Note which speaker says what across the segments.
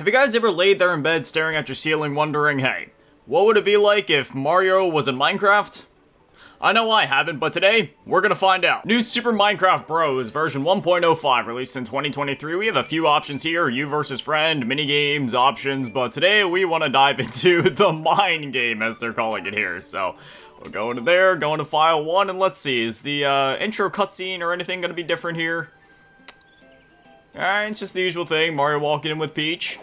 Speaker 1: Have you guys ever laid there in bed staring at your ceiling wondering, hey, what would it be like if Mario was in Minecraft? I know I haven't, but today, we're gonna find out. New Super Minecraft Bros. version 1.05 released in 2023. We have a few options here, you versus friend, minigames, options, but today we want to dive into the mine game, as they're calling it here. So, we'll go into there, go into file 1, and let's see, is the intro cutscene or anything gonna be different here? Alright, it's just the usual thing, Mario walking in with Peach.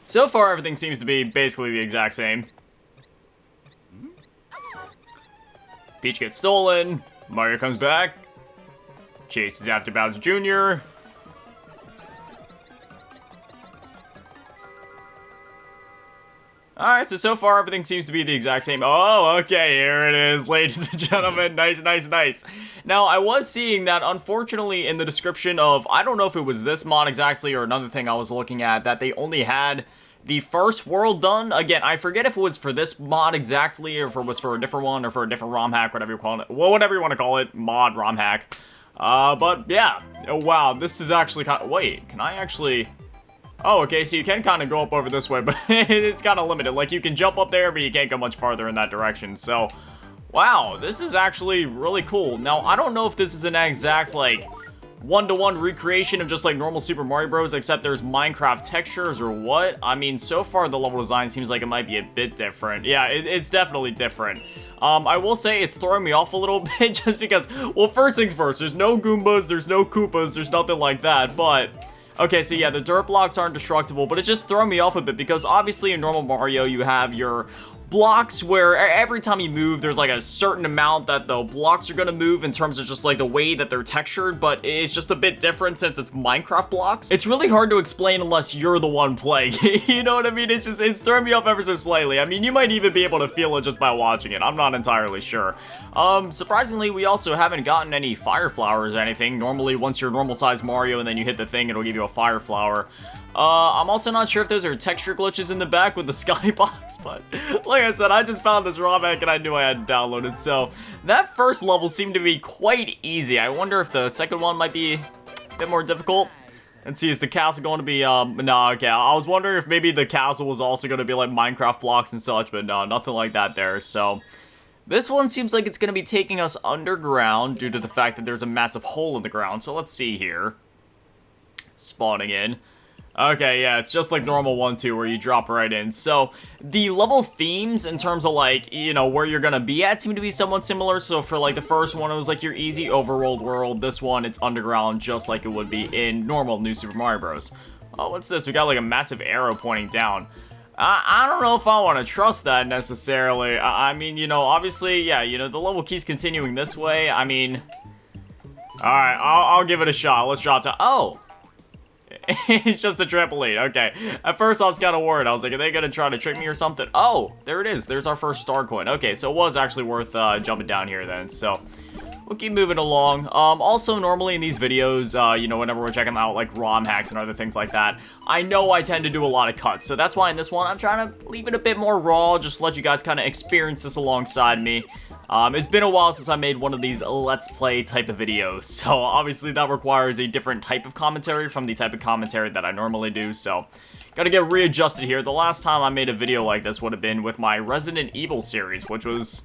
Speaker 1: So far, everything seems to be basically the exact same. Peach gets stolen, Mario comes back, chases after Bowser Jr. Alright, so far everything seems to be the exact same. Oh, okay, here it is, ladies and gentlemen. Nice, nice, nice. Now, I was seeing that, unfortunately, in the description of, I don't know if it was this mod exactly or another thing I was looking at, that they only had the first world done. Again, I forget if it was for this mod exactly, or if it was for a different one, or for a different ROM hack, whatever you call it. Well, whatever you want to call it, mod, ROM hack. But, yeah. Oh, wow, this is actually kind of... Wait, can I actually... Oh, okay, so you can kind of go up over this way, but it's kind of limited. Like, you can jump up there, but you can't go much farther in that direction. So, wow, this is actually really cool. Now, I don't know if this is an exact, like, one-to-one recreation of just, like, normal Super Mario Bros., except there's Minecraft textures or what. I mean, so far, the level design seems like it might be a bit different. Yeah, it's definitely different. I will say it's throwing me off a little bit just because, well, first things first, there's no Goombas, there's no Koopas, there's nothing like that, but... Okay, so yeah, the dirt blocks aren't destructible, but it's just throwing me off a bit because obviously in normal Mario you have your blocks where every time you move there's like a certain amount that the blocks are gonna move in terms of just like the way that they're textured, but it's just a bit different since it's Minecraft blocks. It's really hard to explain unless you're the one playing. You know what I mean? It's throwing me off ever so slightly. I mean, you might even be able to feel it just by watching it. I'm not entirely sure. Surprisingly, we also haven't gotten any fire flowers or anything. Normally, once you're normal size Mario and then you hit the thing, it'll give you a fire flower. I'm also not sure if those are texture glitches in the back with the skybox, but like I said, I just found this ROM hack and I knew I had to download it, so that first level seemed to be quite easy. I wonder if the second one might be a bit more difficult. Let's see, is the castle going to be, no, okay, I was wondering if maybe the castle was also going to be like Minecraft blocks and such, but no, nothing like that there, so... This one seems like it's going to be taking us underground due to the fact that there's a massive hole in the ground, so let's see here. Spawning in. Okay, yeah, it's just like normal 1-2 where you drop right in. So, the level themes in terms of like, you know, where you're gonna be at seem to be somewhat similar. So for like the first one, it was like your easy overworld world. This one, it's underground just like it would be in normal New Super Mario Bros. Oh, what's this? We got like a massive arrow pointing down. I don't know if I want to trust that necessarily. I mean, you know, obviously, yeah, you know, the level keeps continuing this way. I mean, alright, I'll give it a shot. Let's drop down. Oh! It's just a trampoline. Okay. At first, I was kind of worried. I was like, are they going to try to trick me or something? Oh, there it is. There's our first star coin. Okay, so it was actually worth jumping down here then. So, we'll keep moving along. Also, normally in these videos, you know, whenever we're checking out, like, ROM hacks and other things like that, I know I tend to do a lot of cuts. So that's why in this one, I'm trying to leave it a bit more raw, just let you guys kind of experience this alongside me. It's been a while since I made one of these Let's Play type of videos, so obviously that requires a different type of commentary from the type of commentary that I normally do, so gotta get readjusted here. The last time I made a video like this would have been with my Resident Evil series, which was...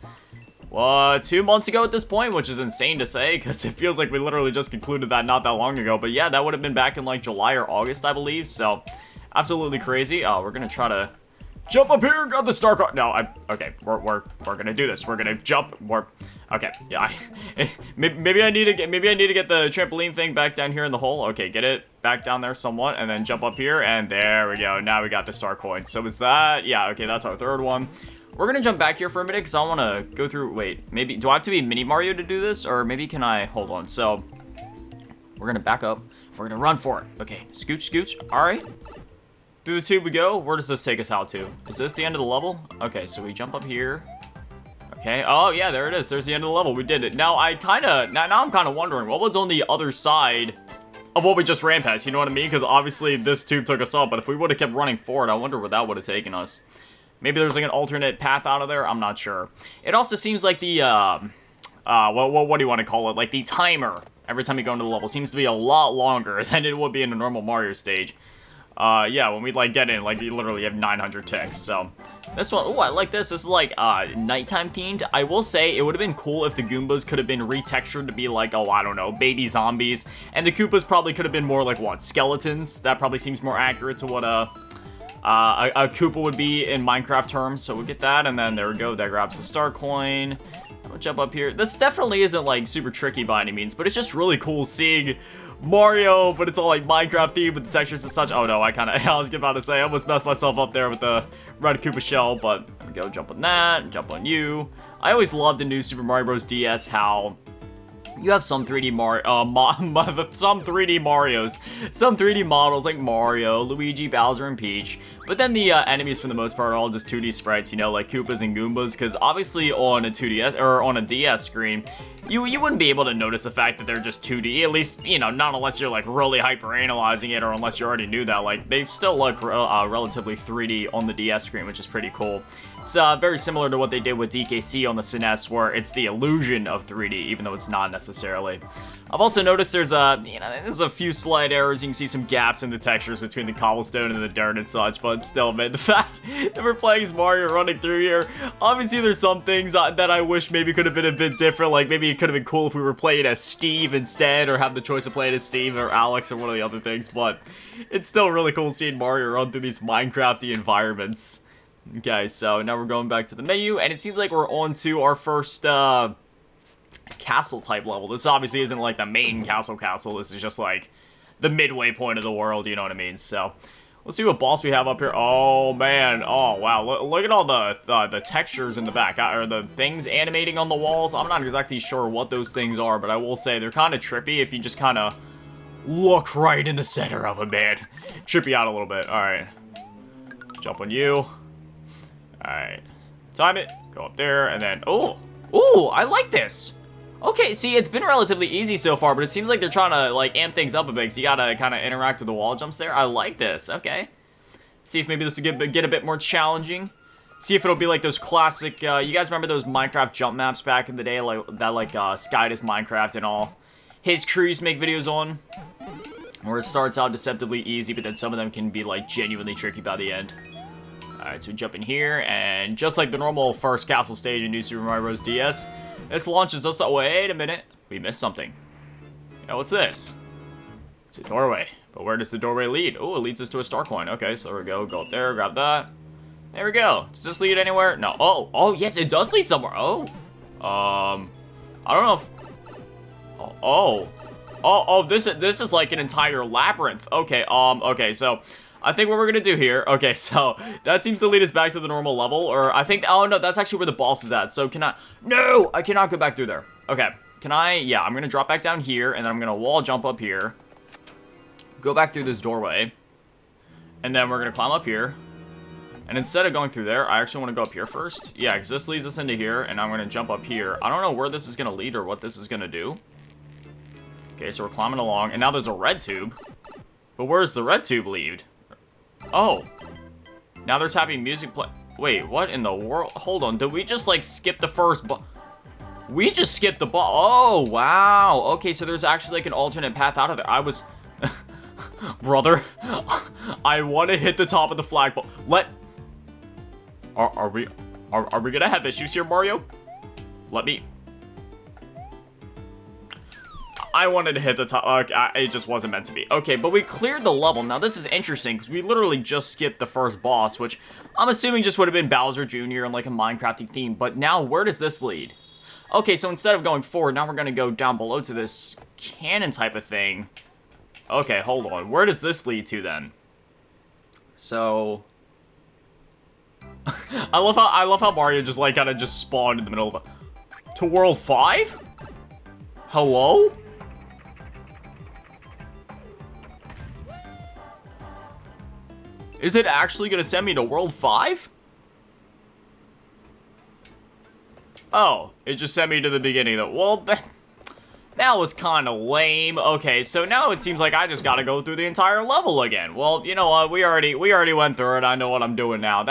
Speaker 1: 2 months ago at this point, which is insane to say, because it feels like we literally just concluded that not that long ago. But yeah, that would have been back in like July or August, I believe, so absolutely crazy. Oh, we're gonna try to jump up here and grab the star card. No, okay, we're gonna do this. We're gonna jump. Okay, yeah. maybe I need to get the trampoline thing back down here in the hole. Okay, get it back down there somewhat, and then jump up here, and there we go. Now we got the star coin. So is that? Yeah. Okay, that's our third one. We're gonna jump back here for a minute because I want to go through. Wait, maybe do I have to be Mini Mario to do this, or maybe can I? Hold on. So we're gonna back up. We're gonna run for it. Okay, scooch, scooch. All right. Through the tube we go. Where does this take us out to? Is this the end of the level? Okay, so we jump up here. Okay. Oh yeah, there it is. There's the end of the level. We did it. Now I'm kind of wondering what was on the other side of what we just ran past. You know what I mean? Because obviously this tube took us up, but if we would have kept running forward, I wonder where that would have taken us. Maybe there's like an alternate path out of there. I'm not sure. It also seems like the what do you want to call it? Like the timer every time you go into the level seems to be a lot longer than it would be in a normal Mario stage. Yeah, when we, like, get in, like, you literally have 900 ticks, so. This one, oh, I like this. This is, like, nighttime themed. I will say, it would have been cool if the Goombas could have been retextured to be, like, oh, I don't know, baby zombies. And the Koopas probably could have been more, like, what, skeletons? That probably seems more accurate to what, a Koopa would be in Minecraft terms. So we'll get that, and then there we go. That grabs the star coin. I'll jump up here. This definitely isn't, like, super tricky by any means, but it's just really cool seeing Mario, but it's all like Minecraft themed with the textures and such. Oh no, I was about to say, I almost messed myself up there with the red Koopa shell, but there we go, jump on that, jump on you. I always loved in New Super Mario Bros. DS how you have some 3D some 3D Marios, some 3D models like Mario, Luigi, Bowser, and Peach. But then the enemies, for the most part, are all just 2D sprites, you know, like Koopas and Goombas. Because obviously on a 2DS or on a DS screen, you wouldn't be able to notice the fact that they're just 2D. At least, you know, not unless you're like really hyper analyzing it, or unless you already knew that. Like they still look relatively 3D on the DS screen, which is pretty cool. It's very similar to what they did with DKC on the SNES, where it's the illusion of 3D, even though it's not necessarily. I've also noticed there's a few slight errors. You can see some gaps in the textures between the cobblestone and the dirt and such, but still, man, the fact that we're playing as Mario running through here, obviously there's some things that I wish maybe could have been a bit different. Like maybe it could have been cool if we were playing as Steve instead, or have the choice of playing as Steve or Alex or one of the other things, but it's still really cool seeing Mario run through these Minecrafty environments. Okay, so now we're going back to the menu, and it seems like we're on to our first, castle type level. This obviously isn't like the main castle. This is just like the midway point of the world, you know what I mean? So let's see what boss we have up here. Oh man, oh wow, look at all the textures in the back, or the things animating on the walls. I'm not exactly sure what those things are, but I will say they're kind of trippy if you just kind of look right in the center of it, man. Trip you out a little bit. All right, jump on you. All right, time it, go up there, and then, oh, I like this. Okay, see, it's been relatively easy so far, but it seems like they're trying to, like, amp things up a bit, so you gotta kind of interact with the wall jumps there. I like this, okay. See if maybe this will get a bit more challenging. See if it'll be like those classic, you guys remember those Minecraft jump maps back in the day, like Skydus Minecraft and all his crews make videos on? Where it starts out deceptively easy, but then some of them can be, like, genuinely tricky by the end. Alright, so we jump in here, and just like the normal first castle stage in New Super Mario Bros. DS, this launches us. Oh, wait a minute. We missed something. Yeah, what's this? It's a doorway. But where does the doorway lead? Oh, it leads us to a star coin. Okay, so there we go. Go up there, grab that. There we go. Does this lead anywhere? No. Oh, yes, it does lead somewhere. Oh. I don't know if... this is like an entire labyrinth. Okay, okay, so... I think what we're gonna do here, okay, so that seems to lead us back to the normal level, or I think, oh no, that's actually where the boss is at, so no, I cannot go back through there. Okay, yeah, I'm gonna drop back down here, and then I'm gonna wall jump up here, go back through this doorway, and then we're gonna climb up here, and instead of going through there, I actually wanna go up here first. Yeah, because this leads us into here, and I'm gonna jump up here. I don't know where this is gonna lead or what this is gonna do. Okay, so we're climbing along, and now there's a red tube, but where's the red tube lead? Oh, now there's happy music play. Wait, what in the world? Hold on, did we just like skip the first we just skipped the Oh, wow. Okay, so there's actually like an alternate path out of there. I was, brother, I want to hit the top of the flagpole. Are we gonna have issues here, Mario? Let me. I wanted to hit the top. It just wasn't meant to be. Okay, but we cleared the level. Now, this is interesting, because we literally just skipped the first boss, which I'm assuming just would have been Bowser Jr. and, like, a Minecrafty theme. But now, where does this lead? Okay, so instead of going forward, now we're going to go down below to this cannon type of thing. Okay, hold on. Where does this lead to, then? So... I love how Mario just, like, kind of just spawned in the middle of a... To World 5? Hello? Is it actually gonna send me to World 5? Oh, it just sent me to the beginning though. Well, that was kind of lame. Okay, so now it seems like I just gotta go through the entire level again. Well, you know what? We already went through it. I know what I'm doing now.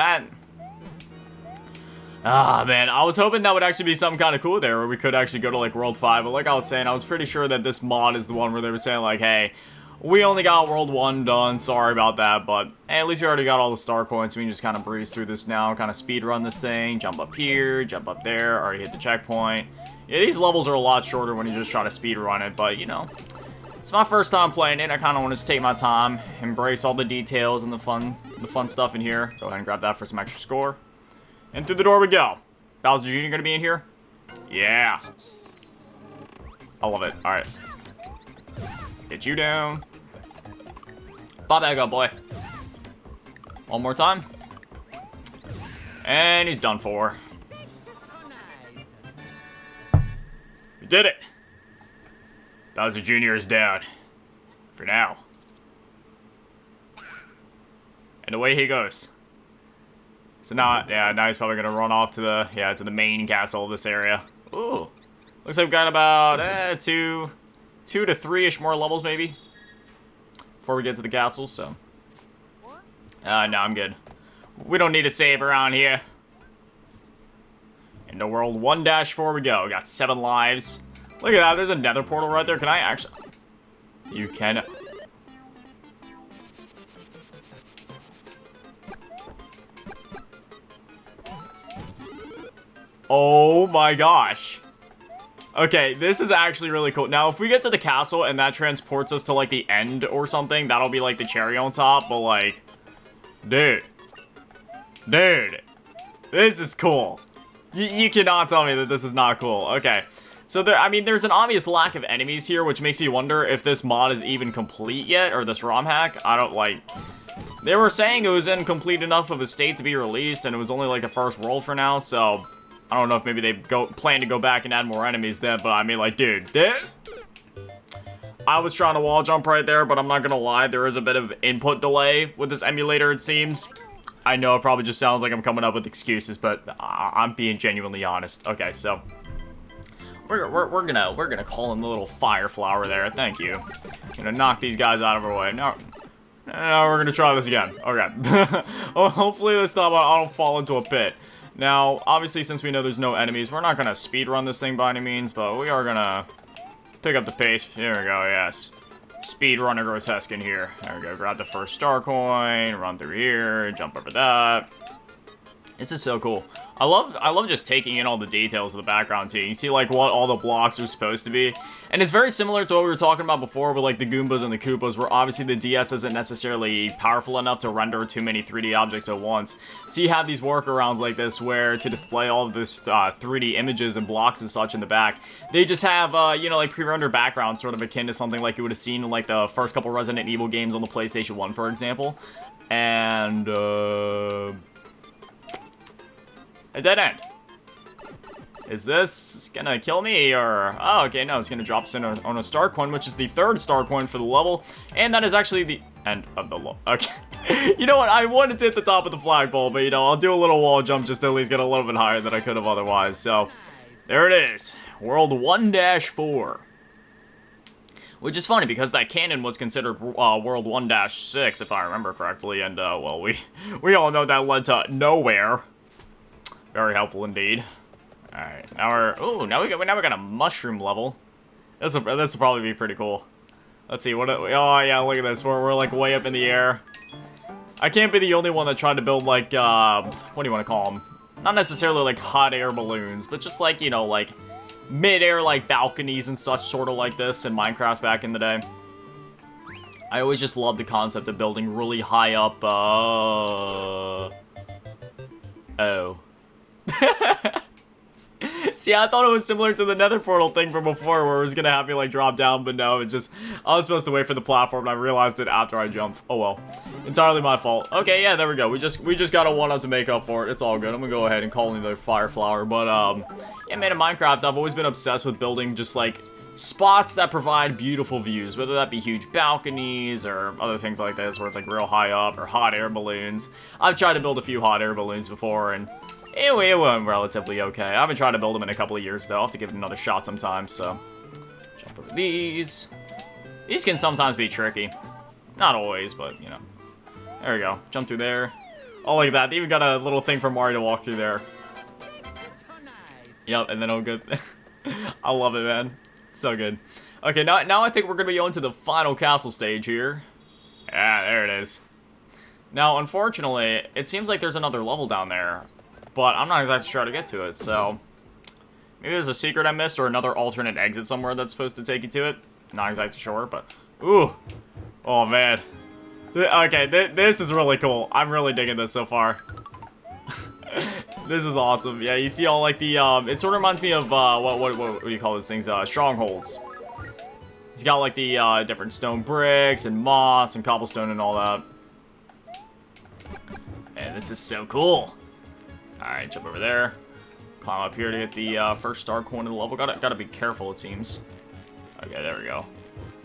Speaker 1: Ah, man, I was hoping that would actually be something kind of cool there, where we could actually go to, like, World 5, but like I was saying, I was pretty sure that this mod is the one where they were saying, like, hey, we only got World 1 done, sorry about that, but hey, at least we already got all the star coins, so we can just kind of breeze through this now, kind of speed run this thing, jump up here, jump up there, already hit the checkpoint. Yeah, these levels are a lot shorter when you just try to speed run it, but, you know, it's my first time playing it. I kind of wanted to take my time, embrace all the details and the fun stuff in here. Go ahead and grab that for some extra score. And through the door we go. Bowser Jr. gonna be in here? Yeah. I love it. Alright. Get you down. Pop back up, boy. One more time. And he's done for. We did it. Bowser Jr. is down. For now. And away he goes. So now, yeah, now he's probably gonna run off to the main castle of this area. Ooh. Looks like we've got about, two to 3-ish more levels, maybe. Before we get to the castle, so. No, I'm good. We don't need a save around here. Into World 1-4 we go. We got 7 lives. Look at that, there's a nether portal right there. Can I actually... You can... Oh my gosh. Okay, this is actually really cool. Now, if we get to the castle and that transports us to, like, the end or something, that'll be, like, the cherry on top, but, like... Dude. Dude. This is cool. You cannot tell me that this is not cool. Okay. So, I mean, there's an obvious lack of enemies here, which makes me wonder if this mod is even complete yet, or this ROM hack. I don't, like... They were saying it was in complete enough of a state to be released, and it was only, like, the first world for now, so... I don't know if maybe they plan to go back and add more enemies then, but I mean, like, dude, I was trying to wall jump right there, but I'm not gonna lie, there is a bit of input delay with this emulator, it seems. I know it probably just sounds like I'm coming up with excuses, but I'm being genuinely honest. Okay, so we're gonna call him the little fire flower there. Thank you. Gonna knock these guys out of our way. No, we're gonna try this again. Okay. Well, hopefully this time I don't fall into a pit. Now, obviously, since we know there's no enemies, we're not going to speedrun this thing by any means, but we are going to pick up the pace. Here we go, yes. Speedrunner grotesque in here. There we go, grab the first star coin, run through here, jump over that. This is so cool. I love just taking in all the details of the background too. You can see like what all the blocks are supposed to be. And it's very similar to what we were talking about before with like the Goombas and the Koopas, where obviously the DS isn't necessarily powerful enough to render too many 3D objects at once. So you have these workarounds like this where to display all of this 3D images and blocks and such in the back, they just have, you know, like pre-rendered backgrounds sort of akin to something like you would have seen in like the first couple Resident Evil games on the PlayStation 1, for example. And, a dead end. Is this gonna kill me, or... Oh, okay, no, it's gonna drop us in on a star coin, which is the 3rd star coin for the level, and that is actually the end of the level. Okay. You know what, I wanted to hit the top of the flagpole, but, you know, I'll do a little wall jump just to at least get a little bit higher than I could have otherwise, so... There it is. World 1-4. Which is funny, because that cannon was considered World 1-6, if I remember correctly, and, well, we all know that led to nowhere. Very helpful indeed. Alright, now we got a mushroom level. This will probably be pretty cool. Let's see, oh yeah, look at this, we're like way up in the air. I can't be the only one that tried to build like, what do you want to call them? Not necessarily like hot air balloons, but just like, you know, like mid-air like balconies and such sort of like this in Minecraft back in the day. I always just love the concept of building really high up, oh. See, I thought it was similar to the nether portal thing from before where it was gonna have me like drop down, but no, I was supposed to wait for the platform and I realized it after I jumped. Oh well. Entirely my fault. Okay, yeah, there we go. We just got a 1-up to make up for it. It's all good. I'm gonna go ahead and call another fire flower. But yeah, man, in Minecraft, I've always been obsessed with building just like spots that provide beautiful views, whether that be huge balconies or other things like this where it's like real high up, or hot air balloons. I've tried to build a few hot air balloons before and it went relatively okay. I haven't tried to build them in a couple of years, though. I'll have to give it another shot sometime, so... Jump over these. These can sometimes be tricky. Not always, but, you know. There we go. Jump through there. Oh, look at that. They even got a little thing for Mario to walk through there. Yep, and then I'll go... I love it, man. So good. Okay, now I think we're going to be on to the final castle stage here. Yeah, there it is. Now, unfortunately, it seems like there's another level down there, but I'm not exactly sure how to get to it, so... Maybe there's a secret I missed or another alternate exit somewhere that's supposed to take you to it. Not exactly sure, but... Ooh. Oh, man. Okay, this is really cool. I'm really digging this so far. This is awesome. Yeah, you see all, like, the, it sort of reminds me of, what do you call those things? Strongholds. He's got, like, the, different stone bricks and moss and cobblestone and all that. And this is so cool. Alright, jump over there. Climb up here to get the first star coin of the level. Gotta be careful, it seems. Okay, there we go.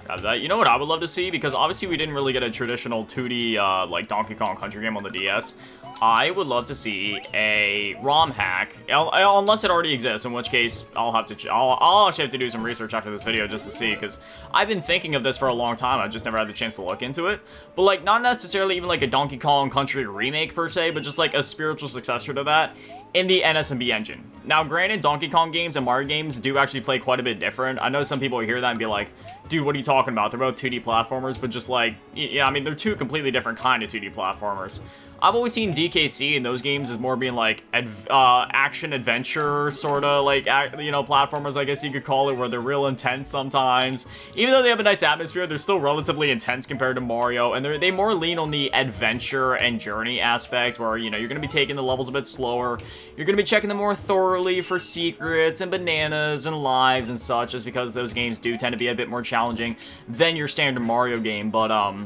Speaker 1: Got that. You know what I would love to see? Because obviously we didn't really get a traditional 2D, like, Donkey Kong Country game on the DS. I would love to see a ROM hack, unless it already exists, in which case I'll actually have to do some research after this video just to see, because I've been thinking of this for a long time. I've just never had the chance to look into it. But, like, not necessarily even like a Donkey Kong Country remake per se, but just like a spiritual successor to that in the NSMB engine. Now, granted, Donkey Kong games and Mario games do actually play quite a bit different. I know some people hear that and be like, dude, what are you talking about? They're both 2D platformers, but just like, yeah, I mean, they're two completely different kind of 2D platformers. I've always seen DKC in those games as more being like action-adventure sort of like, you know, platformers, I guess you could call it, where they're real intense sometimes. Even though they have a nice atmosphere, they're still relatively intense compared to Mario, and they more lean on the adventure and journey aspect, where, you know, you're going to be taking the levels a bit slower. You're going to be checking them more thoroughly for secrets and bananas and lives and such, just because those games do tend to be a bit more challenging than your standard Mario game, but,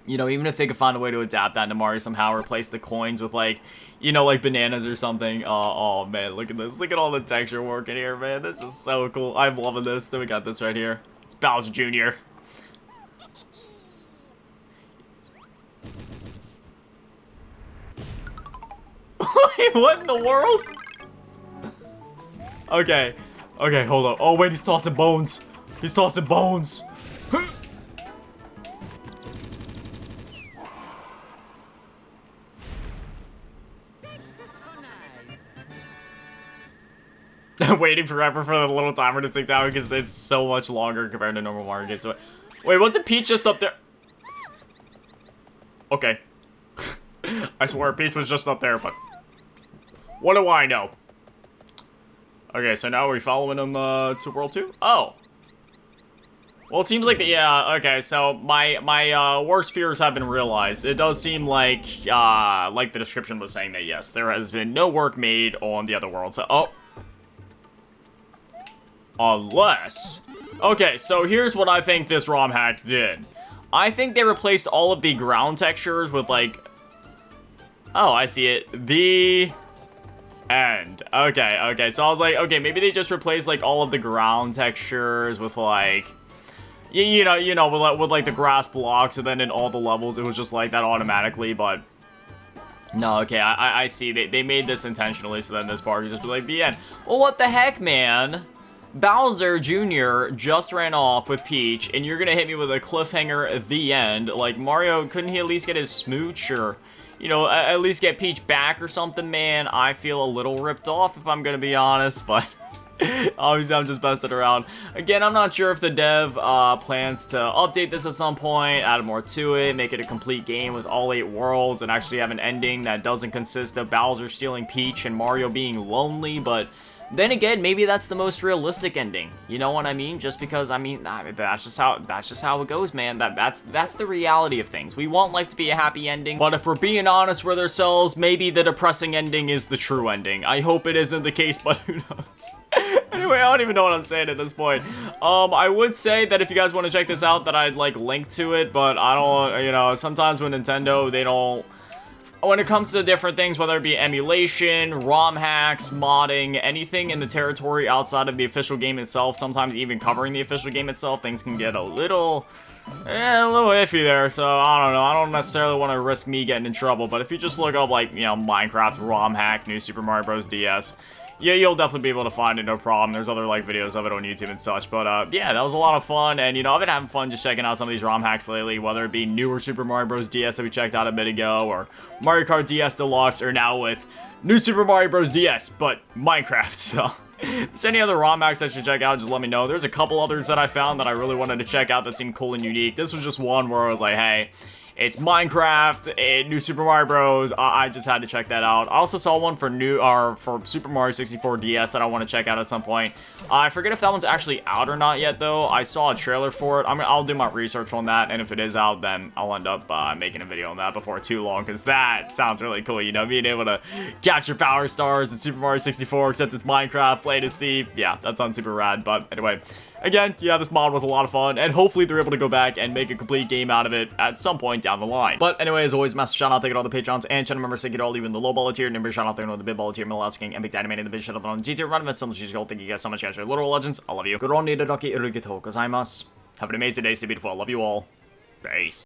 Speaker 1: you know, even if they could find a way to adapt that into Mario somehow, replace the coins with, like, you know, like bananas or something. Oh, man, look at this. Look at all the texture work in here, man. This is so cool. I'm loving this. Then we got this right here. It's Bowser Jr. Wait, what in the world? Okay. Okay, hold up. Oh, wait, he's tossing bones. He's tossing bones. Waiting forever for the little timer to tick down because it's so much longer compared to normal Mario games. Wait, wasn't Peach just up there? Okay. I swear Peach was just up there, but what do I know? Okay, so now we're following him to World 2? Oh. Well, it seems like yeah, okay, so my worst fears have been realized. It does seem like the description was saying that yes, there has been no work made on the other world. So, oh. Unless... Okay, so here's what I think this ROM hack did. I think they replaced all of the ground textures with, like... Oh, I see it. The... end. Okay, okay. So I was like, okay, maybe they just replaced, like, all of the ground textures with, like... You know, with, like, the grass blocks, and then in all the levels, it was just like that automatically, but... No, okay, I see. They made this intentionally, so then this part would just be like, the end. Well, what the heck, man? Bowser Jr. just ran off with Peach, and you're gonna hit me with a cliffhanger at the end. Like, Mario, couldn't he at least get his smooch, or, you know, at least get Peach back or something, man? I feel a little ripped off, if I'm gonna be honest, but... Obviously, I'm just messing around. Again, I'm not sure if the dev plans to update this at some point, add more to it, make it a complete game with all 8 worlds, and actually have an ending that doesn't consist of Bowser stealing Peach and Mario being lonely, but... Then again, maybe that's the most realistic ending. You know what I mean? Just because, I mean, that's just how it goes, man. That's the reality of things. We want life to be a happy ending, but if we're being honest with ourselves, maybe the depressing ending is the true ending. I hope it isn't the case, but who knows? Anyway, I don't even know what I'm saying at this point. I would say that if you guys want to check this out, that I'd, like, link to it, but I don't, you know, sometimes with Nintendo, they don't... When it comes to different things, whether it be emulation, ROM hacks, modding, anything in the territory outside of the official game itself, sometimes even covering the official game itself, things can get a little iffy there, so I don't know. I don't necessarily want to risk me getting in trouble, but if you just look up, like, you know, Minecraft ROM hack, New Super Mario Bros. DS, yeah, you'll definitely be able to find it, no problem. There's other, like, videos of it on YouTube and such, but, yeah, that was a lot of fun, and, you know, I've been having fun just checking out some of these ROM hacks lately, whether it be newer Super Mario Bros. DS that we checked out a bit ago, or Mario Kart DS Deluxe, or now with New Super Mario Bros. DS, but Minecraft, so... If there's any other ROM hacks I should check out, just let me know. There's a couple others that I found that I really wanted to check out that seemed cool and unique. This was just one where I was like, hey... It's Minecraft, New Super Mario Bros. I just had to check that out. I also saw one for for Super Mario 64 DS that I want to check out at some point. I forget if that one's actually out or not yet, though. I saw a trailer for it. I'll do my research on that, and if it is out, then I'll end up making a video on that before too long, because that sounds really cool, you know, being able to capture Power Stars in Super Mario 64, except it's Minecraft, play to see. Yeah, that sounds super rad, but anyway... Again, yeah, this mod was a lot of fun, and hopefully they're able to go back and make a complete game out of it at some point down the line. But anyway, as always, massive shout out, thank you to all the Patrons and channel members, thank you to all you in the low baller tier, and shout out there to the big baller tier, Middle King, and Big Daddy Man, and the big shout out on the G tier, run events, so much gold. Thank you guys so much, guys, for literal legends. I love you. Have an amazing day, stay beautiful. I love you all. Peace.